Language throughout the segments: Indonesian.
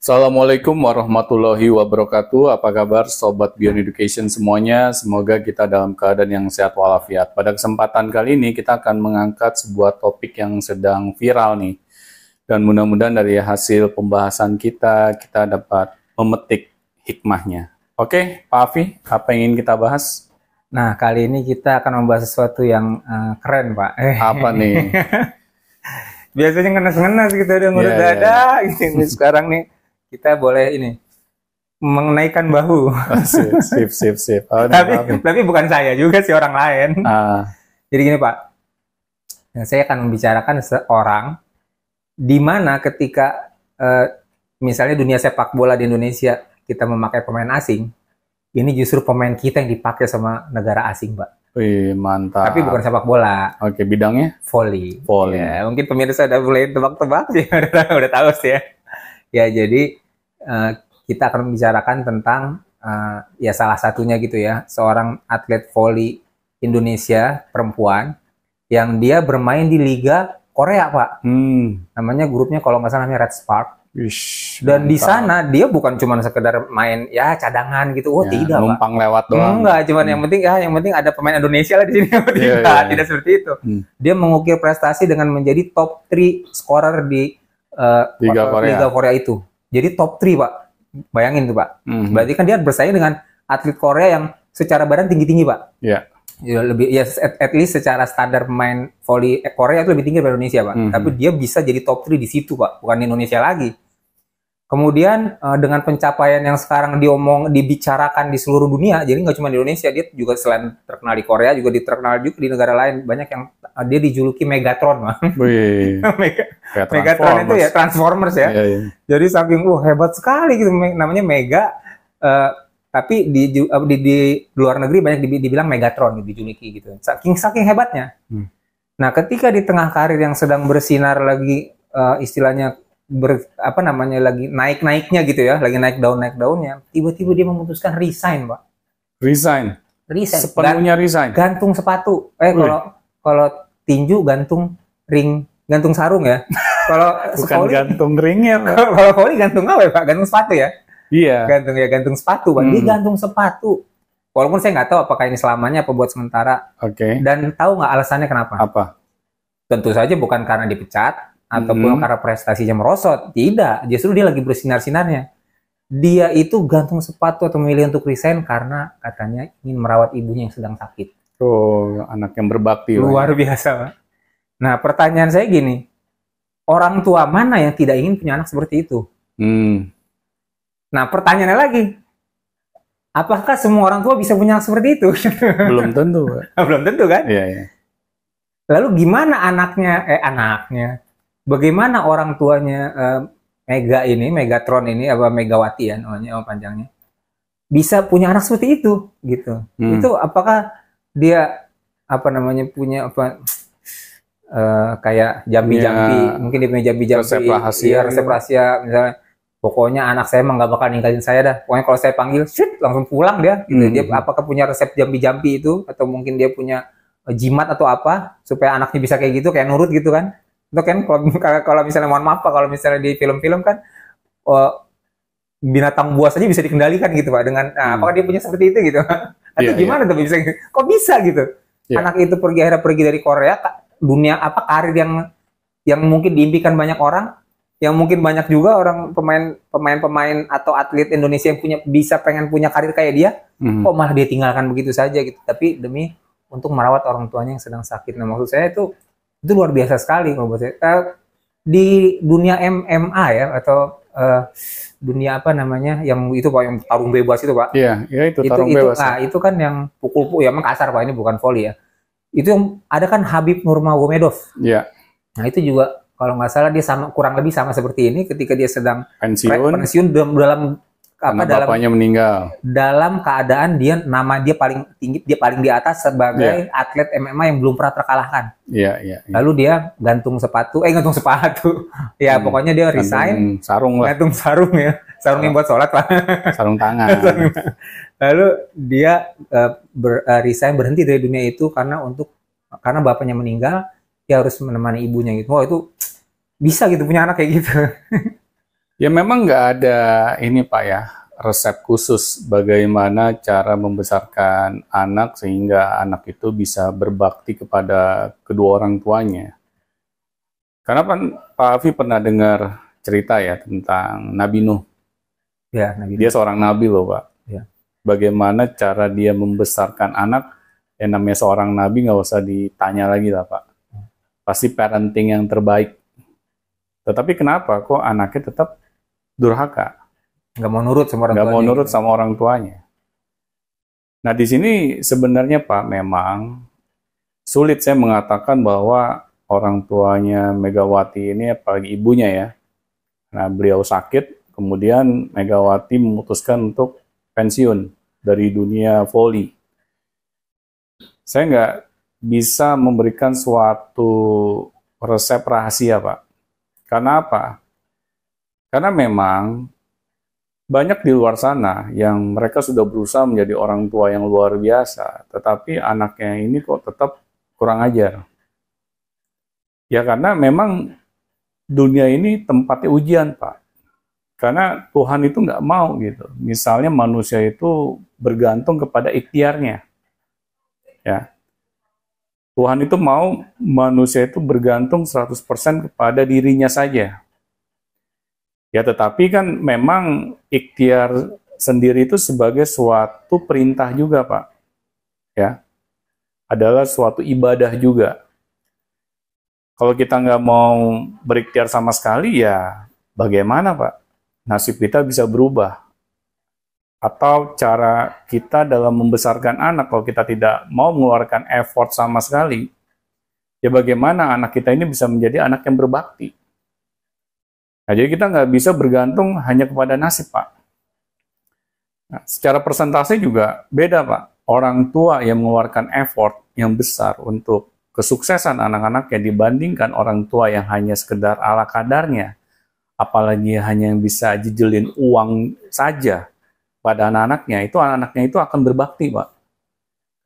Assalamualaikum warahmatullahi wabarakatuh. Apa kabar Sobat Beyond Education semuanya? Semoga kita dalam keadaan yang sehat walafiat. Pada kesempatan kali ini kita akan mengangkat sebuah topik yang sedang viral nih. Dan mudah-mudahan dari hasil pembahasan kita dapat memetik hikmahnya. Oke, Pak Afi, apa yang ingin kita bahas? Nah, kali ini kita akan membahas sesuatu yang keren, Pak. Apa nih? Biasanya ngenes-ngenes gitu, udah ngurut dada gitu. Sekarang nih, kita boleh ini mengenaikan bahu. Sip. Oh, tapi bukan saya juga sih, orang lain. Jadi gini, Pak. Saya akan membicarakan seorang di mana ketika misalnya dunia sepak bola di Indonesia kita memakai pemain asing, ini justru pemain kita yang dipakai sama negara asing, Pak. Wih, mantap. Tapi bukan sepak bola. Oke, bidangnya? Volley. Ya, mungkin pemirsa udah mulai tebak-tebak sih, udah tahu sih ya. Ya, jadi kita akan membicarakan tentang ya salah satunya gitu ya, seorang atlet volley Indonesia perempuan yang dia bermain di Liga Korea, Pak. Namanya grupnya kalau nggak salah namanya Red Spark. Dan di sana dia bukan cuma sekedar main ya cadangan gitu. Oh, ya, tidak, numpang lewat doang. Enggak, cuman yang penting ada pemain Indonesia lah di sini. Tidak seperti itu. Dia mengukir prestasi dengan menjadi top 3 scorer di Liga Korea itu. Jadi top 3, Pak. Bayangin tuh, Pak. Berarti kan dia bersaing dengan atlet Korea yang secara badan tinggi-tinggi, Pak. Iya. Ya, lebih ya at least secara standar pemain volley Korea itu lebih tinggi dari Indonesia, Pak. Tapi dia bisa jadi top 3 di situ, Pak. Bukan di Indonesia lagi. Kemudian dengan pencapaian yang sekarang dibicarakan di seluruh dunia, jadi nggak cuma di Indonesia, dia juga selain terkenal di Korea, juga terkenal juga di negara lain. Banyak yang dia dijuluki Megatron, Pak. Megatron itu ya Transformers ya. Iya. Jadi saking hebat sekali gitu, namanya Mega. Tapi di luar negeri banyak dibilang Megatron gitu, dijuluki gitu. Saking hebatnya. Nah, ketika di tengah karir yang sedang bersinar lagi istilahnya lagi naik-naiknya gitu ya, lagi naik daunnya, tiba-tiba dia memutuskan resign, Pak. Resign. Sepenuhnya resign. Gantung sepatu. Kalau tinju gantung ring, gantung sarung ya. Kalau bukan gantung ringnya. Kalau volley gantung apa ya, Pak? Gantung sepatu ya. Iya. Gantung sepatu, Pak. Dia gantung sepatu. Walaupun saya nggak tahu apakah ini selamanya apa buat sementara. Oke. Dan tahu nggak alasannya kenapa? Apa? Tentu saja bukan karena dipecat ataupun karena prestasinya merosot. Tidak, justru dia lagi bersinar-sinarnya. Dia itu gantung sepatu atau memilih untuk resign karena katanya ingin merawat ibunya yang sedang sakit. Oh, anak yang berbakti. Luar biasa, Pak. Nah, pertanyaan saya gini, orang tua mana yang tidak ingin punya anak seperti itu? Nah, pertanyaannya lagi, apakah semua orang tua bisa punya anak seperti itu? Belum tentu, Pak. Belum tentu kan? Iya. Lalu gimana anaknya? Bagaimana orang tuanya Megatron ini, apa Megawati ya namanya panjangnya, bisa punya anak seperti itu gitu. Itu apakah dia punya kayak jambi-jambi, mungkin dia punya jambi-jambi, resep rahasia misalnya. Pokoknya anak saya emang nggak bakal ninggalin saya dah. Pokoknya kalau saya panggil, langsung pulang dia. Gitu. Dia apakah punya resep jambi-jambi itu, atau mungkin dia punya jimat atau apa supaya anaknya bisa kayak gitu, kayak nurut gitu kan? Itu kan kalau misalnya mohon maaf Pak, kalau misalnya di film-film kan binatang buas aja bisa dikendalikan gitu, Pak, dengan apakah dia punya seperti itu gitu? Atau gimana tuh bisa? Kok bisa gitu? Anak itu pergi dari Korea, dunia karir yang mungkin diimpikan banyak orang, yang mungkin banyak juga orang pemain atau atlet Indonesia yang pengen punya karir kayak dia, kok malah dia tinggalkan begitu saja gitu. Tapi demi untuk merawat orang tuanya yang sedang sakit. Nah, maksud saya itu luar biasa sekali kalau buat saya. Di dunia MMA ya, atau dunia yang itu Pak, yang tarung bebas itu, Pak. Iya, itu tarung bebas. Nah, itu kan yang pukul ya, emang kasar Pak, ini bukan volley ya. Itu yang ada kan Khabib Nurmagomedov. Iya. Nah, itu juga kalau nggak salah dia kurang lebih sama seperti ini ketika dia sedang pensiun dalam bapaknya meninggal. Dalam keadaan dia paling tinggi, dia paling di atas sebagai atlet MMA yang belum pernah terkalahkan. Iya. Lalu dia gantung sepatu. Ya, pokoknya dia resign. Gantung sarung ya. Sarung yang buat sholat, Pak. Sarung tangan. Lalu dia resign, berhenti dari dunia itu karena bapaknya meninggal, dia harus menemani ibunya gitu. Wah, itu bisa gitu punya anak kayak gitu. Ya memang nggak ada ini Pak ya, resep khusus bagaimana cara membesarkan anak sehingga anak itu bisa berbakti kepada kedua orang tuanya. Karena kan Pak Afi pernah dengar cerita ya tentang Nabi Nuh. Ya, Nabi Dia Nuh. seorang nabi loh Pak. Ya. Bagaimana cara dia membesarkan anak, yang namanya seorang nabi nggak usah ditanya lagi lah Pak. Pasti parenting yang terbaik. Tetapi kenapa kok anaknya tetap durhaka? Nggak mau nurut sama orang Nggak mau tuanya nurut gitu. sama orang tuanya. Nah di sini sebenarnya Pak memang sulit saya mengatakan bahwa orang tuanya Megawati ini, apalagi ibunya ya, nah beliau sakit, kemudian Megawati memutuskan untuk pensiun dari dunia voli. Saya nggak bisa memberikan suatu resep rahasia Pak. Karena apa? Karena memang banyak di luar sana yang mereka sudah berusaha menjadi orang tua yang luar biasa, tetapi anaknya ini kok tetap kurang ajar. Ya karena memang dunia ini tempatnya ujian, Pak. Karena Tuhan itu nggak mau gitu. Misalnya manusia itu bergantung kepada ikhtiarnya. Ya. Tuhan itu mau manusia itu bergantung 100% kepada dirinya saja. Ya tetapi kan memang ikhtiar sendiri itu sebagai suatu perintah juga Pak. Ya. Adalah suatu ibadah juga. Kalau kita nggak mau berikhtiar sama sekali ya bagaimana Pak? Nasib kita bisa berubah. Atau cara kita dalam membesarkan anak, kalau kita tidak mau mengeluarkan effort sama sekali, ya bagaimana anak kita ini bisa menjadi anak yang berbakti. Nah, jadi kita nggak bisa bergantung hanya kepada nasib, Pak. Nah, secara persentase juga beda, Pak. Orang tua yang mengeluarkan effort yang besar untuk kesuksesan anak-anaknya dibandingkan orang tua yang hanya sekedar ala kadarnya, apalagi hanya yang bisa jejelin uang saja pada anak-anaknya, itu anak-anaknya itu akan berbakti, Pak,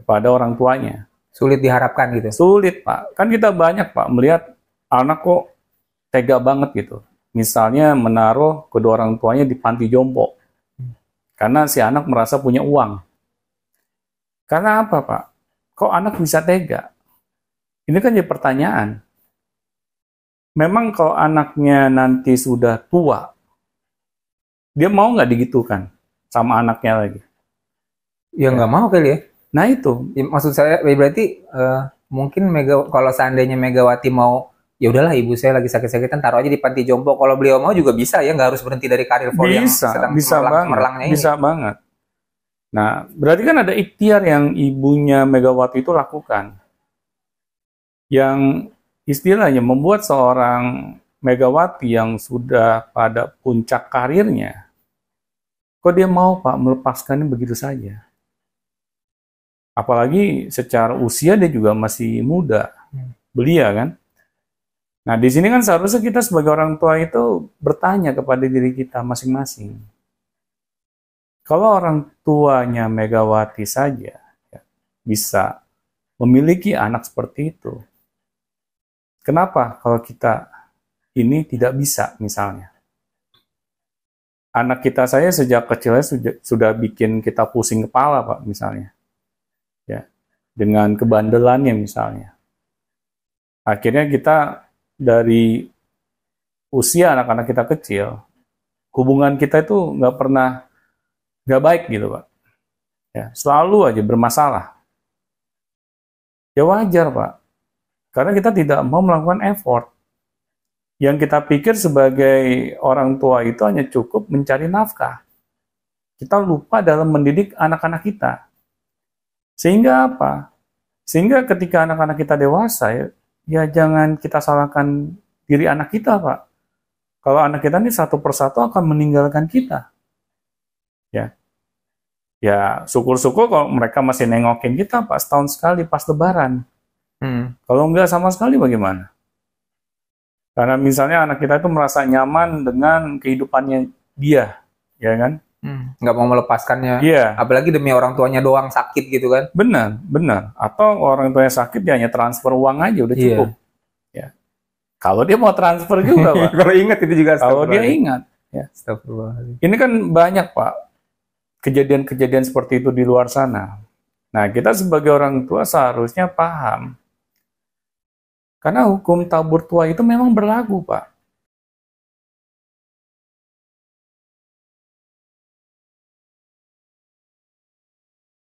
kepada orang tuanya. Sulit diharapkan gitu. Sulit, Pak. Kan kita banyak, Pak, melihat anak kok tega banget gitu. Misalnya menaruh kedua orang tuanya di panti jompo. Karena si anak merasa punya uang. Karena apa, Pak? Kok anak bisa tega? Ini kan jadi pertanyaan. Memang kalau anaknya nanti sudah tua, dia mau nggak digitukan sama anaknya lagi? Ya nggak mau kali ya. Nah itu. Ya, maksud saya berarti mungkin kalau seandainya Megawati mau, ya udahlah ibu saya lagi sakit-sakitan, taruh aja di panti jompo. Kalau beliau mau juga bisa ya, nggak harus berhenti dari karir voli yang sedang cemerlangnya ini. Bisa banget. Nah, berarti kan ada ikhtiar yang ibunya Megawati itu lakukan. Yang istilahnya membuat seorang Megawati yang sudah pada puncak karirnya, kok dia mau Pak melepaskannya begitu saja? Apalagi secara usia dia juga masih muda, belia kan? Nah di sini kan seharusnya kita sebagai orang tua itu bertanya kepada diri kita masing-masing. Kalau orang tuanya Megawati saja ya, bisa memiliki anak seperti itu, kenapa kalau kita ini tidak bisa misalnya? Anak kita saya sejak kecilnya sudah bikin kita pusing kepala Pak misalnya. Ya, dengan kebandelannya misalnya. Akhirnya kita dari usia anak-anak kita kecil, hubungan kita itu nggak baik gitu Pak. Ya, selalu aja bermasalah. Ya wajar Pak, karena kita tidak mau melakukan effort. Yang kita pikir sebagai orang tua itu hanya cukup mencari nafkah. Kita lupa dalam mendidik anak-anak kita. Sehingga apa? Sehingga ketika anak-anak kita dewasa, ya jangan kita salahkan diri anak kita, Pak. Kalau anak kita ini satu persatu akan meninggalkan kita. Ya syukur-syukur kalau mereka masih nengokin kita, Pak, setahun sekali pas Lebaran. Kalau enggak sama sekali bagaimana? Karena misalnya anak kita itu merasa nyaman dengan kehidupannya dia, ya kan? Nggak mau melepaskannya, apalagi demi orang tuanya doang sakit gitu kan. Benar. Atau orang tuanya sakit dia hanya transfer uang aja udah cukup. Ya. Kalau dia mau transfer juga Pak. Kalau ingat itu juga. Kalau dia ingat, Ya. Astagfirullahaladzim. Ini kan banyak Pak kejadian-kejadian seperti itu di luar sana. Nah, kita sebagai orang tua seharusnya paham. Karena hukum tabur tua itu memang berlaku, Pak.